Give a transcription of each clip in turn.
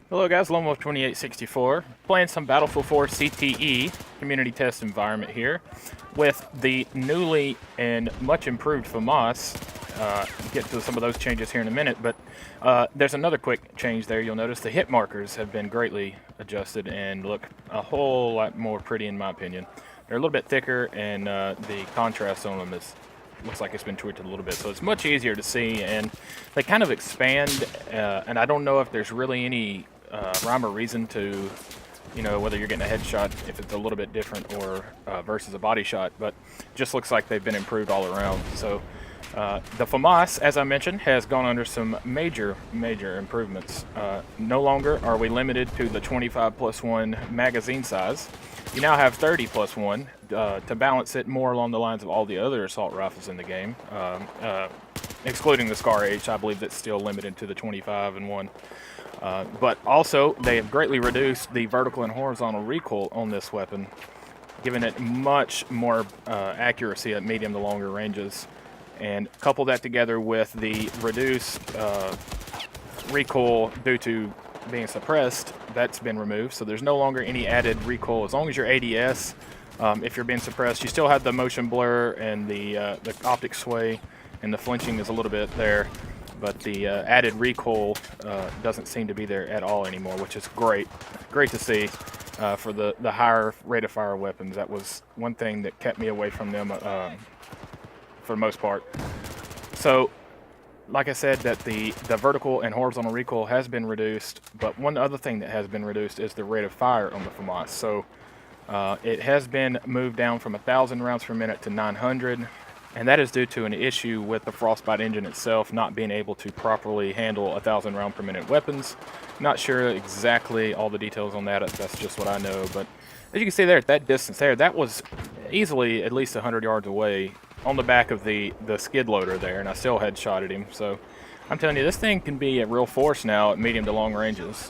Hello guys, LoneWolf2864, playing some Battlefield 4 CTE community test environment here with the newly and much improved Famas. Get to some of those changes here in a minute, but there's another quick change there. You'll notice the hit markers have been greatly adjusted and look a whole lot more pretty in my opinion. They're a little bit thicker, and the contrast on them looks like it's been tweaked a little bit, so it's much easier to see, and they kind of expand, and I don't know if there's really any rhyme or reason to, you know, whether you're getting a headshot if it's a little bit different or versus a body shot, but just looks like they've been improved all around. So the Famas, as I mentioned, has gone under some major improvements. No longer are we limited to the 25+1 magazine size. You now have 30+1 to balance it more along the lines of all the other assault rifles in the game, excluding the Scar H. I believe that's still limited to the 25+1. But also, they have greatly reduced the vertical and horizontal recoil on this weapon, giving it much more accuracy at medium to longer ranges. And couple that together with the reduced recoil due to being suppressed, that's been removed. So there's no longer any added recoil as long as you're ADS. If you're being suppressed, you still have the motion blur and the optic sway, and the flinching is a little bit there. But the added recoil doesn't seem to be there at all anymore, which is great to see for the higher rate of fire weapons. That was one thing that kept me away from them for the most part. So, like I said, that the vertical and horizontal recoil has been reduced, but one other thing that has been reduced is the rate of fire on the Famas. So it has been moved down from 1,000 rounds per minute to 900. And that is due to an issue with the Frostbite engine itself not being able to properly handle 1,000 round per minute weapons. Not sure exactly all the details on that. That's just what I know. But as you can see there, at that distance there, that was easily at least 100 yards away on the back of the skid loader there, and I still headshotted him. So I'm telling you, this thing can be a real force now at medium to long ranges.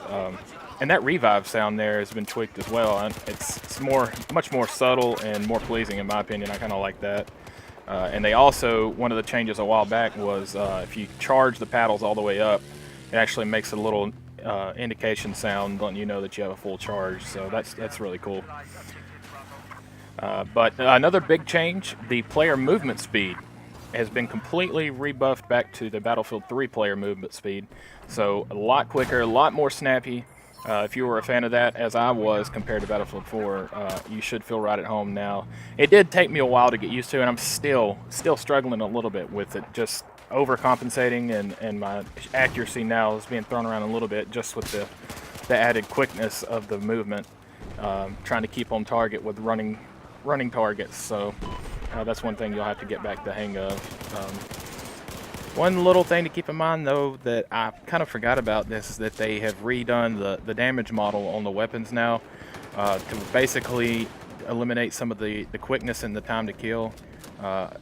And that revive sound there has been tweaked as well. And it's much more subtle and more pleasing in my opinion. I kind of like that. And they also, one of the changes a while back was if you charge the paddles all the way up, it actually makes a little indication sound letting you know that you have a full charge. So that's really cool. But another big change, the player movement speed has been completely rebuffed back to the Battlefield 3 player movement speed. So a lot quicker, a lot more snappy. If you were a fan of that, as I was, compared to Battlefield 4, you should feel right at home now. It did take me a while to get used to, and I'm still struggling a little bit with it. Just overcompensating, and my accuracy now is being thrown around a little bit just with the added quickness of the movement. Trying to keep on target with running targets. So that's one thing you'll have to get back the hang of. One little thing to keep in mind, though, that I kind of forgot about this is that they have redone the damage model on the weapons now to basically eliminate some of the quickness and the time to kill.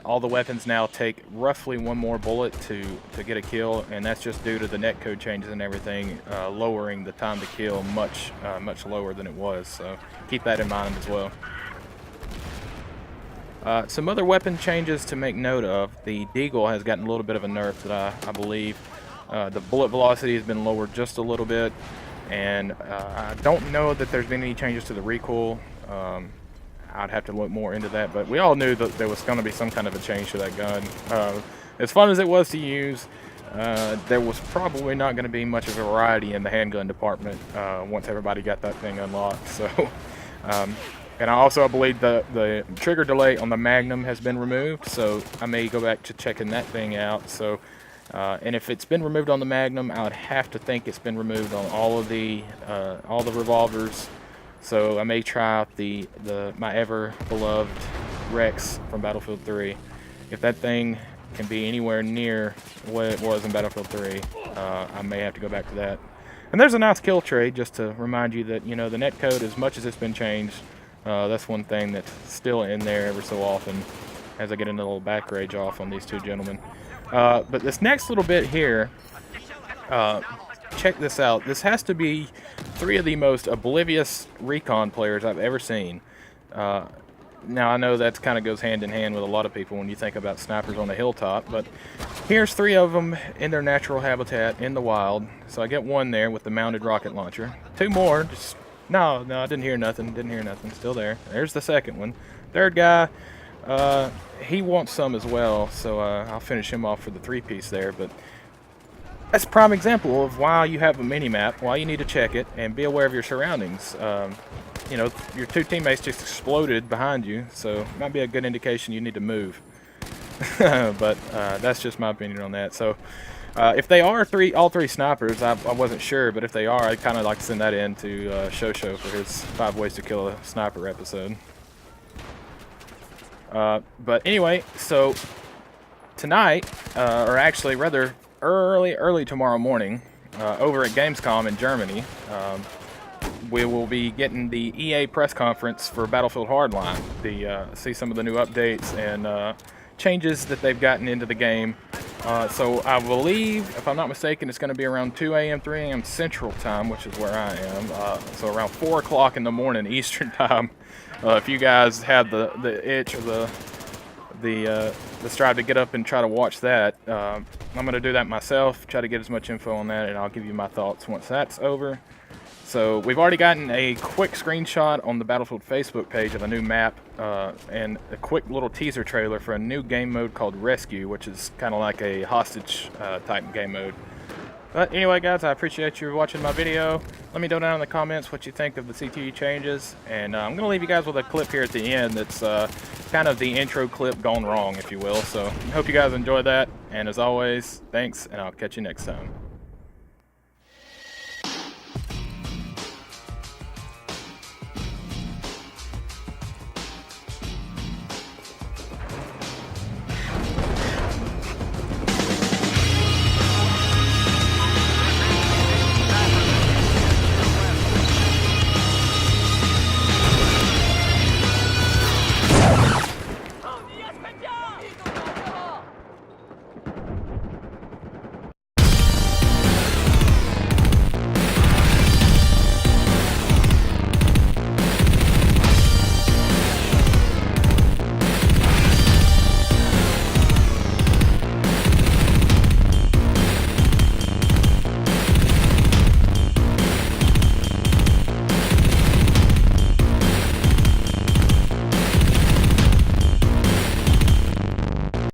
All the weapons now take roughly one more bullet to get a kill, and that's just due to the netcode changes and everything, lowering the time to kill much lower than it was. So keep that in mind as well. Some other weapon changes to make note of. The Deagle has gotten a little bit of a nerf that I believe. The bullet velocity has been lowered just a little bit, and I don't know that there's been any changes to the recoil. I'd have to look more into that, but we all knew that there was going to be some kind of a change to that gun. As fun as it was to use, there was probably not going to be much of a variety in the handgun department once everybody got that thing unlocked. So. And I also believe the trigger delay on the Magnum has been removed, so I may go back to checking that thing out. So And if it's been removed on the Magnum, I would have to think it's been removed on all the revolvers. So I may try out my ever beloved Rex from Battlefield 3. If that thing can be anywhere near what it was in Battlefield 3, I may have to go back to that. And there's a nice kill trade, just to remind you that, you know, the netcode, as much as it's been changed, that's one thing that's still in there ever so often, as I get into a little back rage off on these two gentlemen. But this next little bit here, check this out. This has to be 3 of the most oblivious recon players I've ever seen. Now, I know that kind of goes hand in hand with a lot of people when you think about snipers on the hilltop, but here's 3 of them in their natural habitat in the wild. So I get one there with the mounted rocket launcher. 2 more, just, no, I didn't hear nothing, still there. There's the second one. Third guy, he wants some as well, so I'll finish him off for the 3-piece there, but that's a prime example of why you have a mini-map, why you need to check it, and be aware of your surroundings. You know, your 2 teammates just exploded behind you, so it might be a good indication you need to move. But that's just my opinion on that. So if they are all 3 snipers, I wasn't sure, but if they are, I'd kind of like to send that in to Shosho for his 5 ways to kill a sniper episode. But anyway, so tonight, or actually rather early tomorrow morning, over at Gamescom in Germany, we will be getting the EA press conference for Battlefield Hardline. See some of the new updates and changes that they've gotten into the game. So I believe, if I'm not mistaken, it's going to be around 2 a.m., 3 a.m. Central Time, which is where I am. So around 4 o'clock in the morning Eastern Time. If you guys have the itch or the strive to get up and try to watch that, I'm going to do that myself, try to get as much info on that, and I'll give you my thoughts once that's over. So we've already gotten a quick screenshot on the Battlefield Facebook page of a new map, and a quick little teaser trailer for a new game mode called Rescue, which is kind of like a hostage type game mode. But anyway, guys, I appreciate you watching my video. Let me know down in the comments what you think of the CTE changes, and I'm going to leave you guys with a clip here at the end that's kind of the intro clip gone wrong, if you will. So I hope you guys enjoyed that, and as always, thanks, and I'll catch you next time.